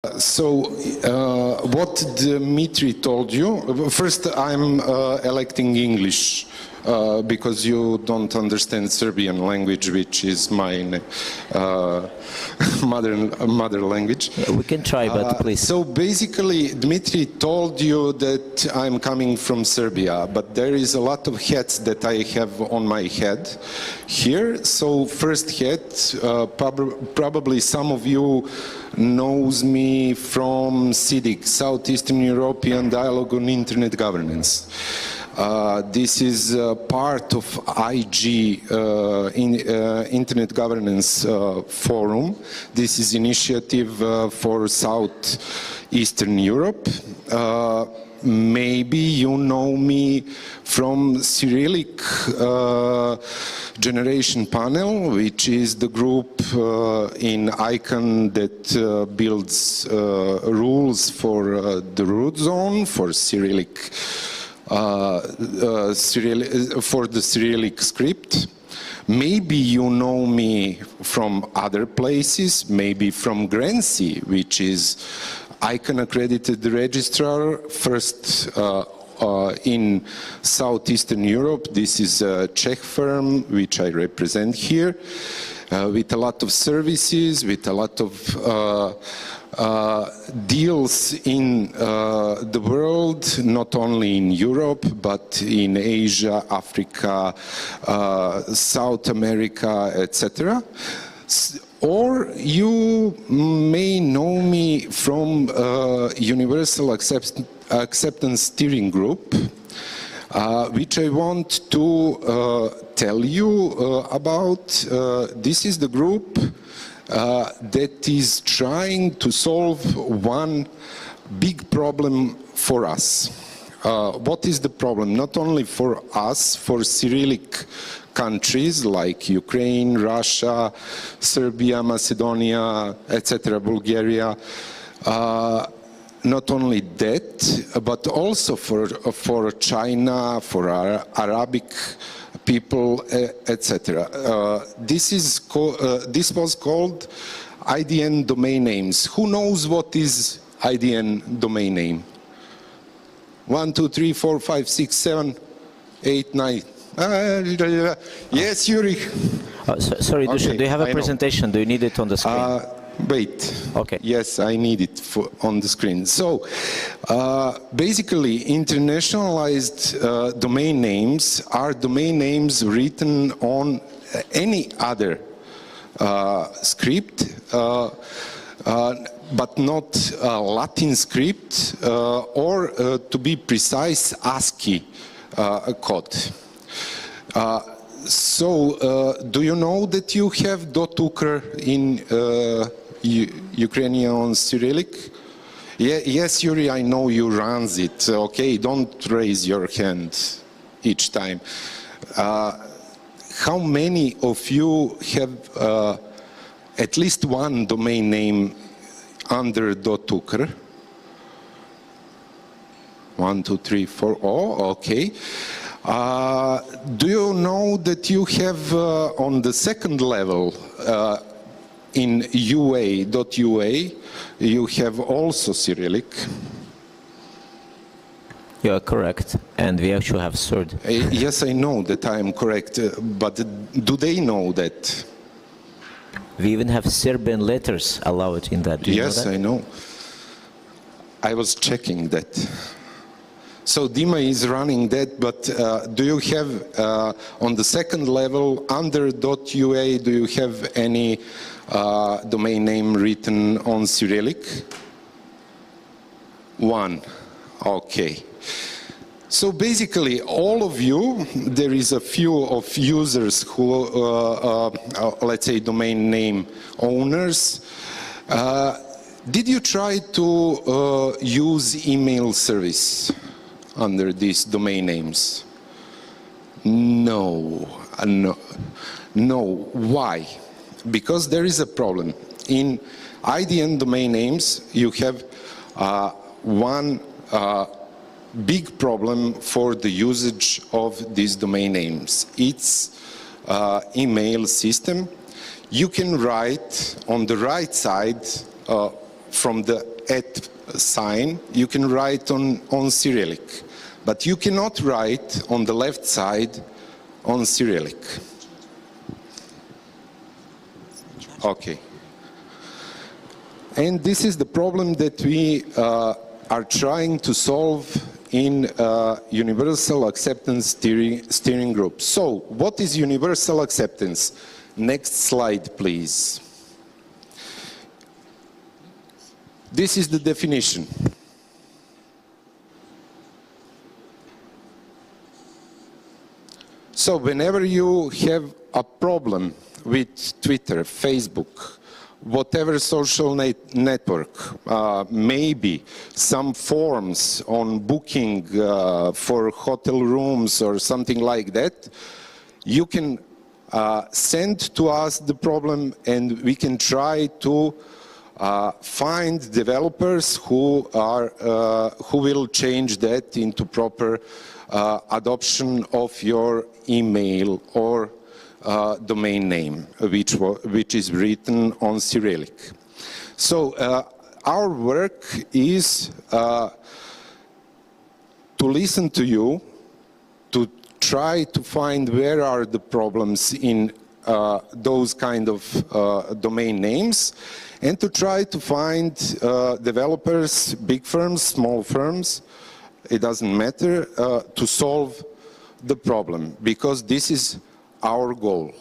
What Dmitry told you, first I'm electing English because you don't understand Serbian language, which is my mother language. We can try, but please. So basically, Dmitry told you that I'm coming from Serbia, but there is a lot of hats that I have on my head here. So first hat, probably some of you knows me from SIDIC, Southeastern European Dialogue on Internet Governance. This is part of IG Internet Governance Forum. This is initiative for Southeastern Europe. Maybe you know me from Cyrillic Generation Panel, which is the group in ICANN that builds rules for the root zone for Cyrillic, for the Cyrillic script. Maybe you know me from other places, maybe from Grenci, which is ICANN accredited registrar, first in Southeastern Europe. This is a Czech firm which I represent here, with a lot of services, with a lot of deals in the world, not only in Europe, but in Asia, Africa, South America, etc. Or you may know me from Universal Acceptance Steering Group, which I want to tell you about. This is the group that is trying to solve one big problem for us. What is the problem? Not only for us, for Cyrillic countries like Ukraine, Russia, Serbia, Macedonia, etc., Bulgaria. Not only that, but also for China, for Arabic people, etc. This was called IDN domain names. Who knows what is IDN domain name? 1, 2, 3, 4, 5, 6, 7, 8, 9. Yes, Yuri. Sorry, Dusan, do you have a presentation? Do you need it on the screen? Wait. Okay. Yes, I need it on the screen. So, basically, internationalized domain names are domain names written on any other script, but not Latin script, or to be precise, ASCII code. Do you know that you have .ukr in Ukrainian Cyrillic? Yes, Yuri, I know you runs it. Okay, don't raise your hand each time. How many of you have at least one domain name under .ukr? 1, 2, 3, 4. Oh, okay. Do you know that you have on the second level in UA.ua, you have also Cyrillic? You are correct, and we actually have third. Yes, I know that I am correct, but do they know that? We even have Serbian letters allowed in that. Do you know that? I know. I was checking that. So Dima is running that, but do you have on the second level under .ua, do you have any domain name written on Cyrillic? One. Okay. So basically, all of you, there is a few of users who, let's say, domain name owners. Did you try to use email service under these domain names? No. Why? Because there is a problem. In IDN domain names, you have one big problem for the usage of these domain names. It's email system. You can write on the right side from the @ sign, you can write on Cyrillic. But you cannot write on the left side on Cyrillic. Okay. And this is the problem that we are trying to solve in Universal Acceptance Steering Group. So, what is Universal Acceptance? Next slide, please. This is the definition. So, whenever you have a problem with Twitter, Facebook, whatever social network, maybe some forms on booking for hotel rooms or something like that, you can send to us the problem and we can try to find developers who will change that into proper adoption of your email or domain name, which is written on Cyrillic. So our work is to listen to you, to try to find where are the problems in those kind of domain names, and to try to find developers, big firms, small firms, it doesn't matter, to solve the problem, because this is our goal.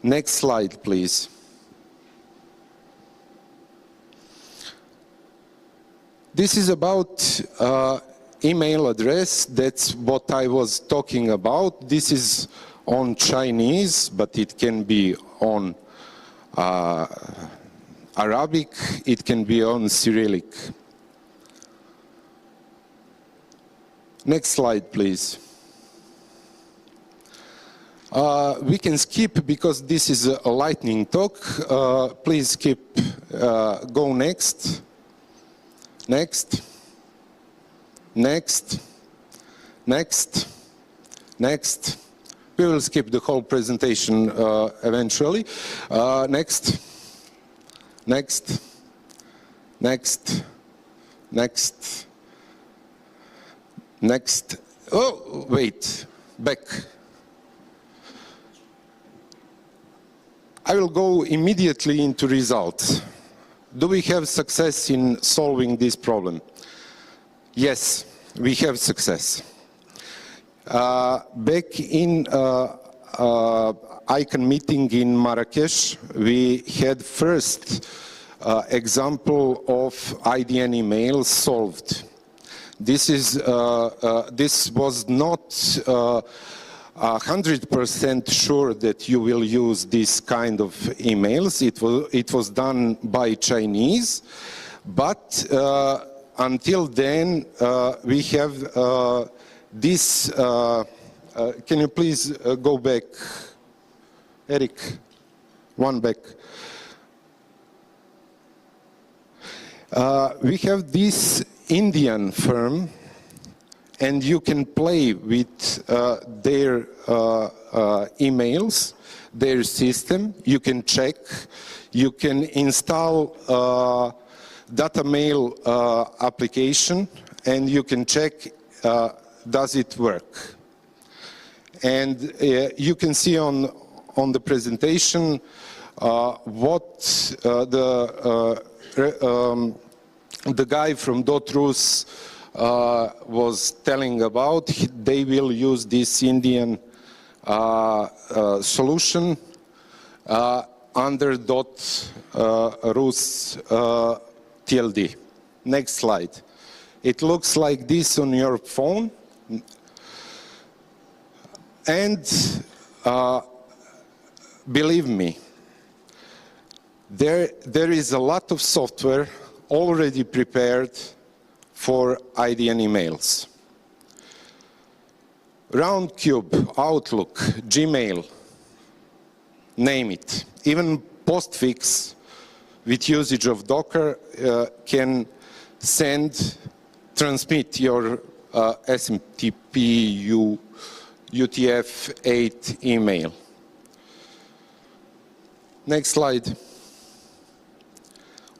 Next slide, please. This is about email address. That's what I was talking about. This is on Chinese, but it can be on Arabic, it can be on Cyrillic. Next slide, please. We can skip because this is a lightning talk. Please skip. Go next. Next. Next. Next. Next. We will skip the whole presentation eventually. Next. Next. Next. Next. Next. Oh, wait. Back. I will go immediately into results. Do we have success in solving this problem? Yes, we have success. Back in ICANN meeting in Marrakesh, we had first example of IDN email solved. This was not 100% sure that you will use this kind of emails. It was done by Chinese, but until then we have this. Can you please go back, Eric? One back. We have this Indian firm, and you can play with their emails, their system. You can check. You can install data mail application, and you can check does it work. And you can see on the presentation what the guy from .rus was telling about. They will use this Indian solution under .rus TLD. Next slide. It looks like this on your phone. And believe me, there is a lot of software already prepared for IDN emails. Roundcube, Outlook, Gmail, name it. Even Postfix, with usage of Docker, can transmit your SMTP UTF-8 email. Next slide.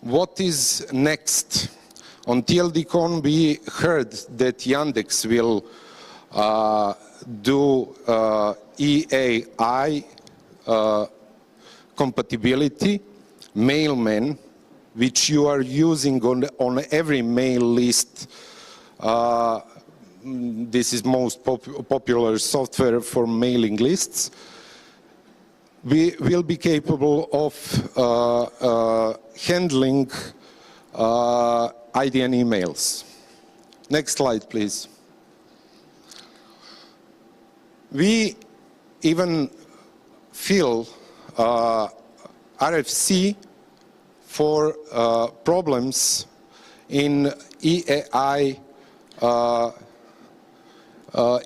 What is next? On TLDCon, we heard that Yandex will do EAI compatibility, mailman, which you are using on every mail list. This is most popular software for mailing lists. We will be capable of handling IDN emails. Next slide, please. We even fill RFC for problems in EAI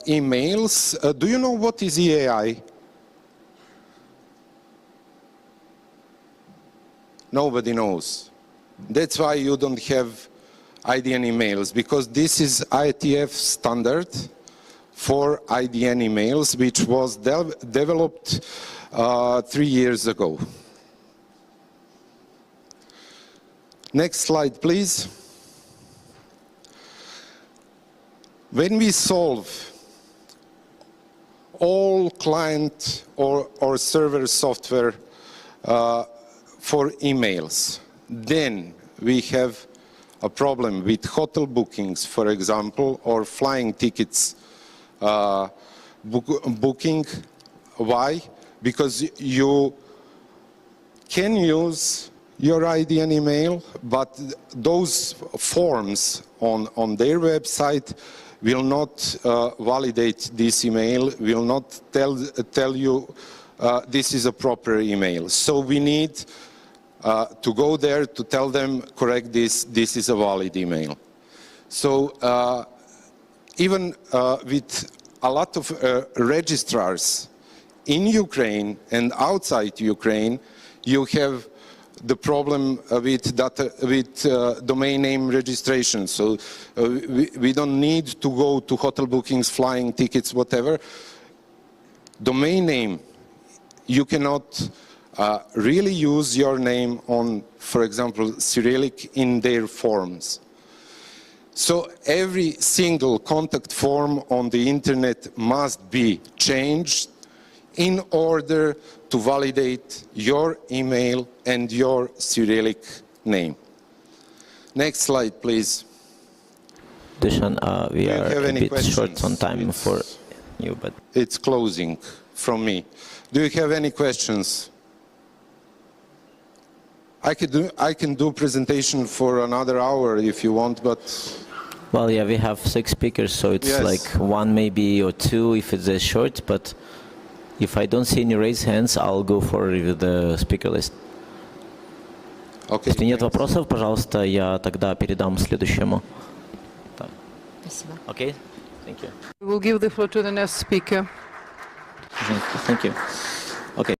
emails. Do you know what is EAI? Nobody knows. That's why you don't have IDN emails, because this is IETF standard for IDN emails, which was developed 3 years ago. Next slide, please. When we solve all client or server software for emails, then we have a problem with hotel bookings, for example, or flying tickets booking. Why? Because you can use your IDN email, but those forms on their website will not validate this email, will not tell you this is a proper email. So we need to go there to tell them, correct this is a valid email. So even with a lot of registrars in Ukraine and outside Ukraine, you have the problem with domain name registration. So we don't need to go to hotel bookings, flying tickets, whatever. Domain name, you cannot really use your name on, for example, Cyrillic in their forms. So every single contact form on the internet must be changed in order to validate your email and your Cyrillic name. Next slide, please. Dusan, we are a bit questions? short on time for you, but It's closing from me. Do you have any questions? I can do presentation for another hour if you want, but... well, yeah, we have 6 speakers, so it's Yes. like 1 maybe or 2 if it's short, but if I don't see any raised hands, I'll go for the speaker list. Okay. Если нет вопросов, пожалуйста, я тогда передам следующему. Спасибо. Okay, thank you. We will give the floor to the next speaker. Thank you.